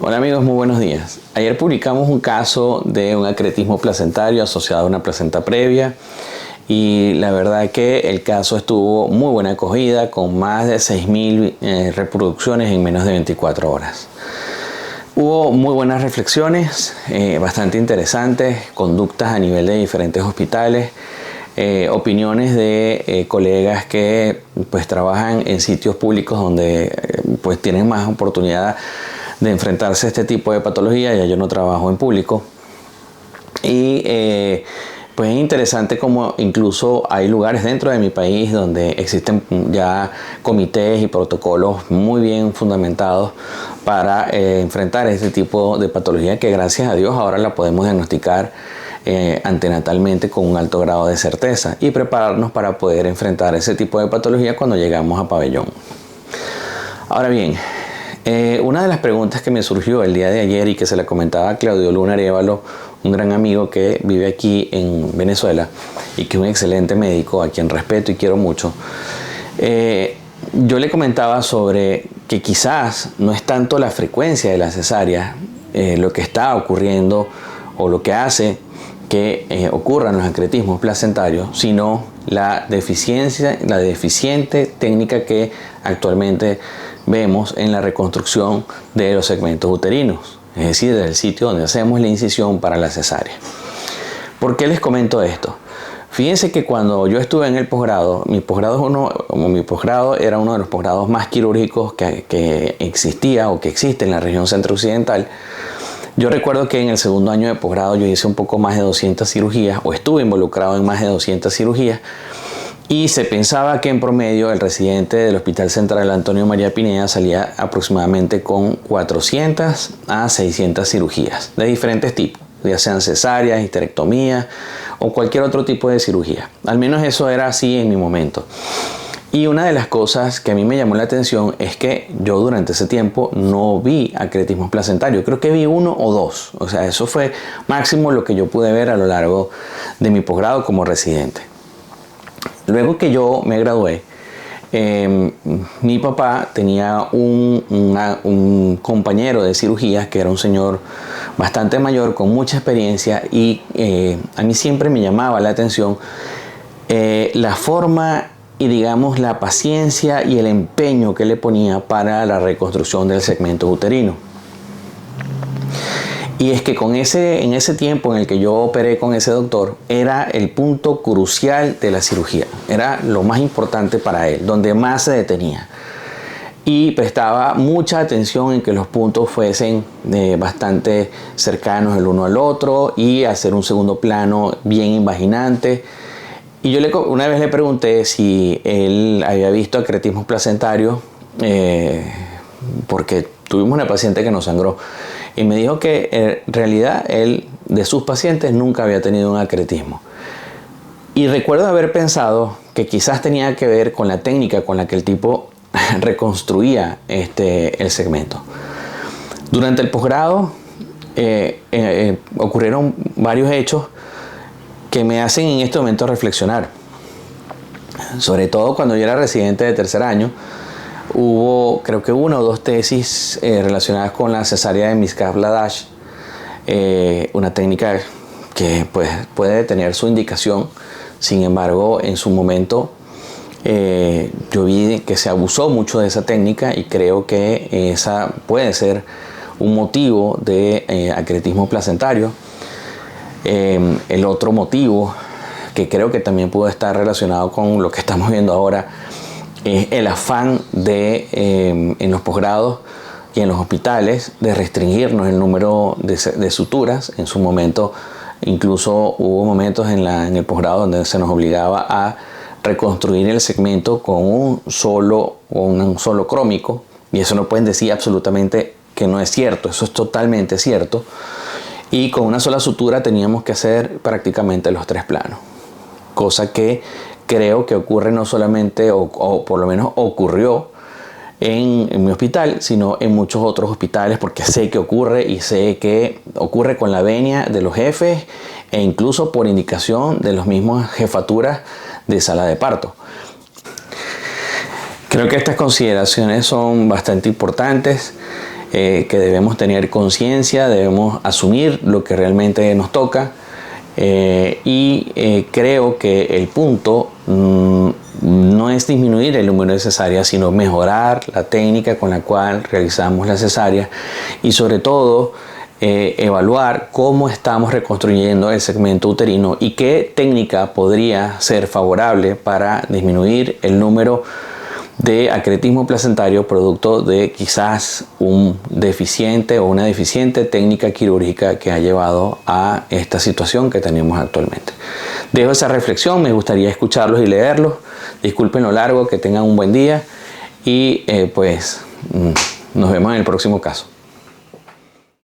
Hola amigos, muy buenos días. Ayer publicamos un caso de un acretismo placentario asociado a una placenta previa y la verdad que el caso estuvo muy buena acogida con más de 6.000 reproducciones en menos de 24 horas. Hubo muy buenas reflexiones, bastante interesantes, conductas a nivel de diferentes hospitales, opiniones de colegas que pues trabajan en sitios públicos donde pues tienen más oportunidad de enfrentarse a este tipo de patología. Ya yo no trabajo en público y pues es interesante como incluso hay lugares dentro de mi país donde existen ya comités y protocolos muy bien fundamentados para enfrentar este tipo de patología que gracias a Dios ahora la podemos diagnosticar antenatalmente con un alto grado de certeza y prepararnos para poder enfrentar ese tipo de patología cuando llegamos a pabellón. Ahora bien, una de las preguntas que me surgió el día de ayer y que se la comentaba a Claudio Luna Arévalo, un gran amigo que vive aquí en Venezuela y que es un excelente médico a quien respeto y quiero mucho, yo le comentaba sobre que quizás no es tanto la frecuencia de la cesárea lo que está ocurriendo o lo que hace que ocurran los acretismos placentarios, sino la deficiente técnica que actualmente vemos en la reconstrucción de los segmentos uterinos, es decir, del sitio donde hacemos la incisión para la cesárea. ¿Por qué les comento esto? Fíjense que cuando yo estuve en el posgrado, mi posgrado era uno de los posgrados más quirúrgicos que existía o que existe en la región centro-occidental. Yo recuerdo que en el segundo año de posgrado yo hice un poco más de 200 cirugías o estuve involucrado en más de 200 cirugías y se pensaba que en promedio el residente del Hospital Central Antonio María Pineda salía aproximadamente con 400 a 600 cirugías de diferentes tipos, ya sean cesáreas, histerectomías o cualquier otro tipo de cirugía. Al menos eso era así en mi momento. Y una de las cosas que a mí me llamó la atención es que yo durante ese tiempo no vi acretismos placentarios. Creo que vi uno o dos. O sea, eso fue máximo lo que yo pude ver a lo largo de mi posgrado como residente. Luego que yo me gradué, mi papá tenía un compañero de cirugías que era un señor bastante mayor con mucha experiencia y a mí siempre me llamaba la atención la forma y digamos la paciencia y el empeño que le ponía para la reconstrucción del segmento uterino. Y es que en ese tiempo en el que yo operé con ese doctor, era el punto crucial de la cirugía. Era lo más importante para él, donde más se detenía. Y prestaba mucha atención en que los puntos fuesen bastante cercanos el uno al otro y hacer un segundo plano bien invaginante. Y yo una vez le pregunté si él había visto acretismos placentarios, porque tuvimos una paciente que nos sangró. Y me dijo que en realidad él, de sus pacientes, nunca había tenido un acretismo. Y recuerdo haber pensado que quizás tenía que ver con la técnica con la que el tipo reconstruía el segmento. Durante el posgrado ocurrieron varios hechos que me hacen en este momento reflexionar. Sobre todo cuando yo era residente de tercer año, hubo creo que una o dos tesis relacionadas con la cesárea de Miscavige-Ladash, una técnica que pues, puede tener su indicación. Sin embargo, en su momento yo vi que se abusó mucho de esa técnica y creo que esa puede ser un motivo de acretismo placentario. El otro motivo que creo que también pudo estar relacionado con lo que estamos viendo ahora es el afán de en los posgrados y en los hospitales de restringirnos el número de suturas. En su momento incluso hubo momentos en el posgrado donde se nos obligaba a reconstruir el segmento con un solo crómico, y eso no pueden decir absolutamente que no es cierto, eso es totalmente cierto. Y con una sola sutura teníamos que hacer prácticamente los 3 planos, cosa que creo que ocurre no solamente, o por lo menos ocurrió en mi hospital, sino en muchos otros hospitales, porque sé que ocurre y sé que ocurre con la venia de los jefes e incluso por indicación de las mismas jefaturas de sala de parto. Creo que estas consideraciones son bastante importantes. que debemos tener conciencia, debemos asumir lo que realmente nos toca. Creo que el punto no es disminuir el número de cesáreas, sino mejorar la técnica con la cual realizamos la cesárea y sobre todo evaluar cómo estamos reconstruyendo el segmento uterino y qué técnica podría ser favorable para disminuir el número de acretismo placentario producto de quizás un deficiente o una deficiente técnica quirúrgica que ha llevado a esta situación que tenemos actualmente. Dejo esa reflexión, me gustaría escucharlos y leerlos. Disculpen lo largo, que tengan un buen día y nos vemos en el próximo caso.